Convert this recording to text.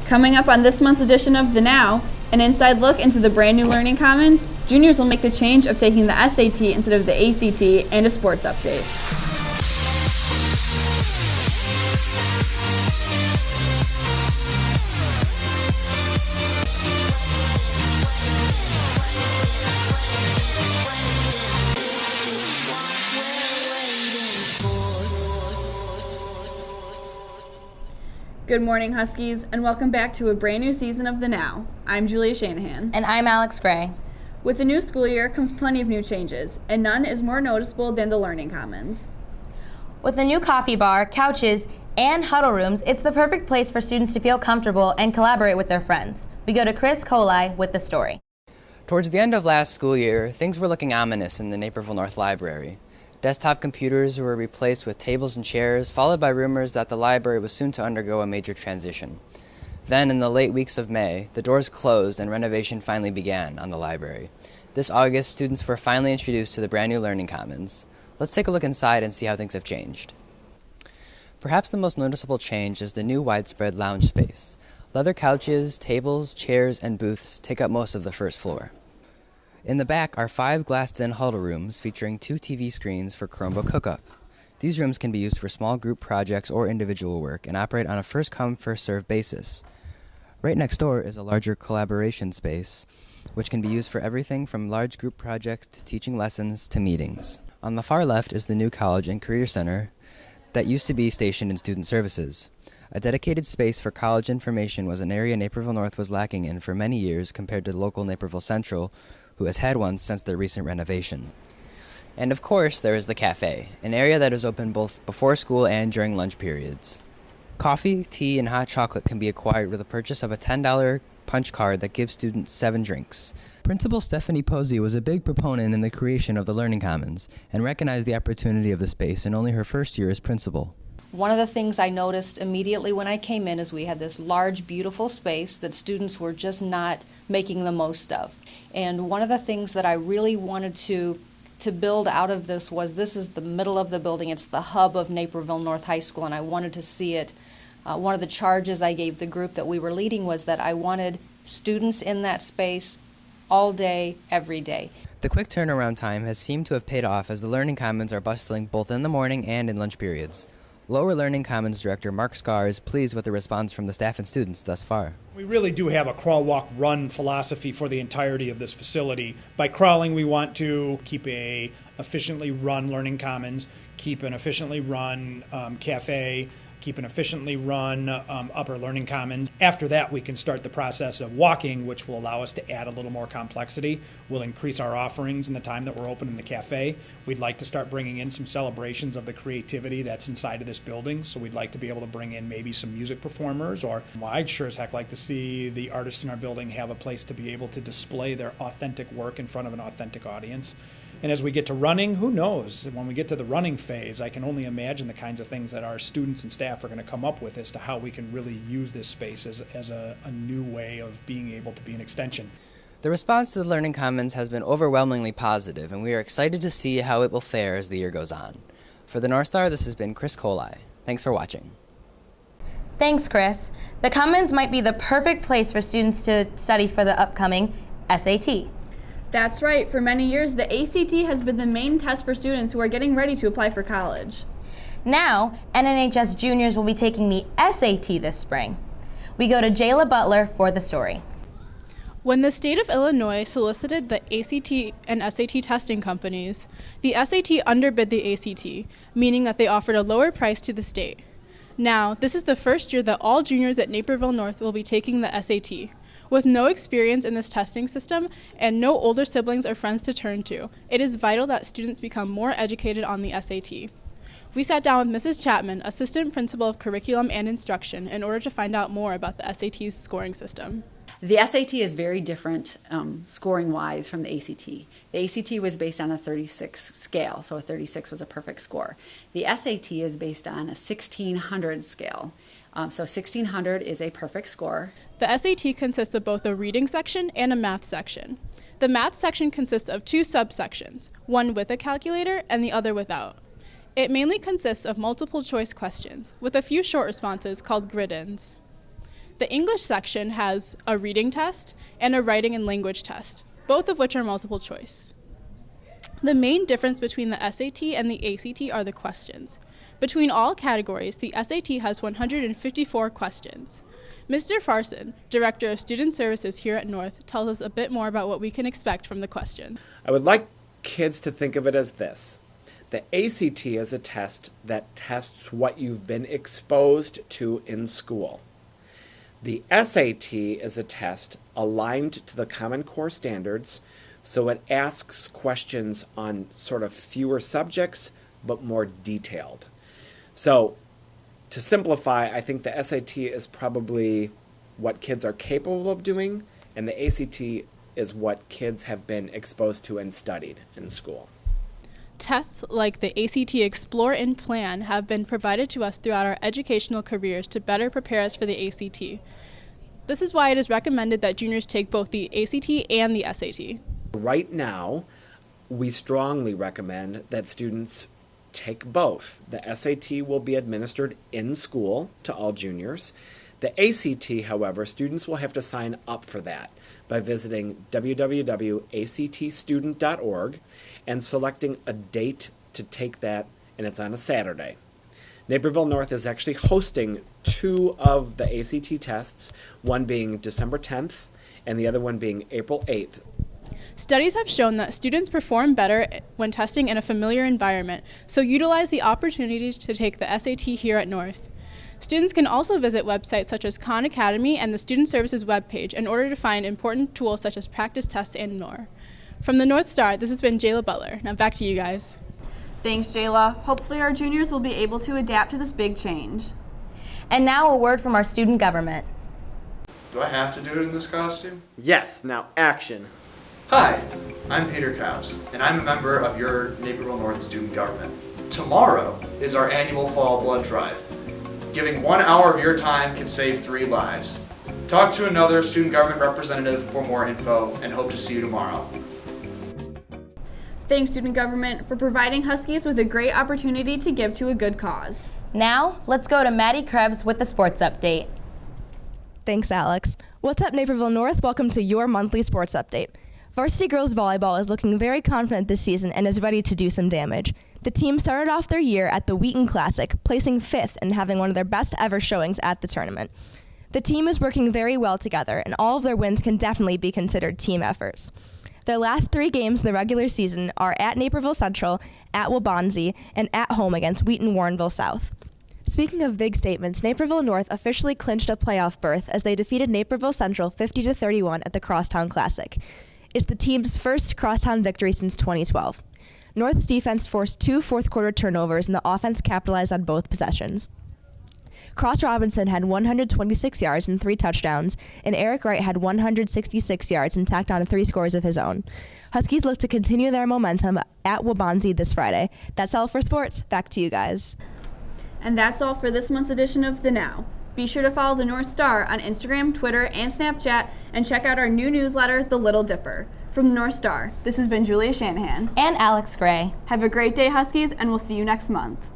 Coming up on this month's edition of The Now, an inside look into the brand new Learning Commons, juniors will make the change of taking the SAT instead of the ACT, and a sports update. Good morning, Huskies, and welcome back to a brand new season of The Now. I'm Julia Shanahan. And I'm Alex Gray. With the new school year comes plenty of new changes, and none is more noticeable than the Learning Commons. With a new coffee bar, couches, and huddle rooms, it's the perfect place for students to feel comfortable and collaborate with their friends. We go to Chris Colai with the story. Towards the end of last school year, things were looking ominous in the Naperville North Library. Desktop computers were replaced with tables and chairs, followed by rumors that the library was soon to undergo a major transition. Then, in the late weeks of May, the doors closed and renovation finally began on the library. This August, students were finally introduced to the brand new Learning Commons. Let's take a look inside and see how things have changed. Perhaps the most noticeable change is the new widespread lounge space. Leather couches, tables, chairs, and booths take up most of the first floor. In the back are 5 glassed-in huddle rooms featuring 2 TV screens for Chromebook hookup. These rooms can be used for small group projects or individual work and operate on a first-come, first-served basis. Right next door is a larger collaboration space, which can be used for everything from large group projects to teaching lessons to meetings. On the far left is the new College and Career Center that used to be stationed in Student Services. A dedicated space for college information was an area Naperville North was lacking in for many years compared to local Naperville Central, who has had one since their recent renovation. And of course, there is the cafe, an area that is open both before school and during lunch periods. Coffee, tea, and hot chocolate can be acquired with the purchase of a $10 punch card that gives students 7 drinks. Principal Stephanie Posey was a big proponent in the creation of the Learning Commons and recognized the opportunity of the space in only her first year as principal. One of the things I noticed immediately when I came in is we had this large, beautiful space that students were just not making the most of. And one of the things that I really wanted to build out of this is the middle of the building. It's the hub of Naperville North High School, and I wanted to see it. One of the charges I gave the group that we were leading was that I wanted students in that space all day, every day. The quick turnaround time has seemed to have paid off as the Learning Commons are bustling both in the morning and in lunch periods. Lower Learning Commons Director Mark Scar is pleased with the response from the staff and students thus far. We really do have a crawl, walk, run philosophy for the entirety of this facility. By crawling, we want to keep a efficiently run Learning Commons, keep an efficiently run cafe, keep an efficiently run upper Learning Commons. After that, we can start the process of walking, which will allow us to add a little more complexity. We'll increase our offerings in the time that we're open in the cafe. We'd like to start bringing in some celebrations of the creativity that's inside of this building. So we'd like to be able to bring in maybe some music performers, or I'd sure as heck like to see the artists in our building have a place to be able to display their authentic work in front of an authentic audience. And as we get to running, who knows? When we get to the running phase, I can only imagine the kinds of things that our students and staff are going to come up with as to how we can really use this space as a new way of being able to be an extension. The response to the Learning Commons has been overwhelmingly positive, and we are excited to see how it will fare as the year goes on. For the North Star, this has been Chris Colai. Thanks for watching. Thanks, Chris. The Commons might be the perfect place for students to study for the upcoming SAT. That's right. For many years, the ACT has been the main test for students who are getting ready to apply for college. Now, NNHS juniors will be taking the SAT this spring. We go to Jayla Butler for the story. When the state of Illinois solicited the ACT and SAT testing companies, the SAT underbid the ACT, meaning that they offered a lower price to the state. Now, this is the first year that all juniors at Naperville North will be taking the SAT. With no experience in this testing system and no older siblings or friends to turn to, it is vital that students become more educated on the SAT. We sat down with Mrs. Chapman, Assistant Principal of Curriculum and Instruction, in order to find out more about the SAT's scoring system. The SAT is very different scoring-wise from the ACT. The ACT was based on a 36 scale, so a 36 was a perfect score. The SAT is based on a 1600 scale. So 1600 is a perfect score. The SAT consists of both a reading section and a math section. The math section consists of 2 subsections, one with a calculator and the other without. It mainly consists of multiple choice questions, with a few short responses called grid-ins. The English section has a reading test and a writing and language test, both of which are multiple choice. The main difference between the SAT and the ACT are the questions. Between all categories, the SAT has 154 questions. Mr. Farson, Director of Student Services here at North, tells us a bit more about what we can expect from the question. I would like kids to think of it as this. The ACT is a test that tests what you've been exposed to in school. The SAT is a test aligned to the Common Core standards, so it asks questions on sort of fewer subjects, but more detailed. So, to simplify, I think the SAT is probably what kids are capable of doing, and the ACT is what kids have been exposed to and studied in school. Tests like the ACT Explore and Plan have been provided to us throughout our educational careers to better prepare us for the ACT. This is why it is recommended that juniors take both the ACT and the SAT. Right now, we strongly recommend that students take both. The SAT will be administered in school to all juniors. The ACT, however, students will have to sign up for that by visiting www.actstudent.org and selecting a date to take that, and it's on a Saturday. Naperville North is actually hosting 2 of the ACT tests, one being December 10th and the other one being April 8th. Studies have shown that students perform better when testing in a familiar environment, so utilize the opportunities to take the SAT here at North. Students can also visit websites such as Khan Academy and the Student Services webpage in order to find important tools such as practice tests and more. From the North Star, this has been Jayla Butler. Now back to you guys. Thanks, Jayla. Hopefully our juniors will be able to adapt to this big change. And now a word from our student government. Do I have to do it in this costume? Yes, now action. Hi, I'm Peter Kaps, and I'm a member of your Naperville North student government. Tomorrow is our annual fall blood drive. Giving 1 hour of your time can save 3 lives. Talk to another student government representative for more info, and hope to see you tomorrow. Thanks, student government, for providing Huskies with a great opportunity to give to a good cause. Now, let's go to Maddie Krebs with the sports update. Thanks, Alex. What's up, Naperville North? Welcome to your monthly sports update. Varsity girls volleyball is looking very confident this season and is ready to do some damage. The team started off their year at the Wheaton Classic, placing 5th and having one of their best ever showings at the tournament. The team is working very well together, and all of their wins can definitely be considered team efforts. Their last 3 games in the regular season are at Naperville Central, at Waubonsee, and at home against Wheaton Warrenville South. Speaking of big statements, Naperville North officially clinched a playoff berth as they defeated Naperville Central 50-31 at the Crosstown Classic. It's the team's first crosstown victory since 2012. North's defense forced 2 fourth-quarter turnovers, and the offense capitalized on both possessions. Cross Robinson had 126 yards and 3 touchdowns, and Eric Wright had 166 yards and tacked on 3 scores of his own. Huskies look to continue their momentum at Waubonsee this Friday. That's all for sports. Back to you guys. And that's all for this month's edition of The Now. Be sure to follow the North Star on Instagram, Twitter, and Snapchat, and check out our new newsletter, The Little Dipper. From the North Star, this has been Julia Shanahan. And Alex Gray. Have a great day, Huskies, and we'll see you next month.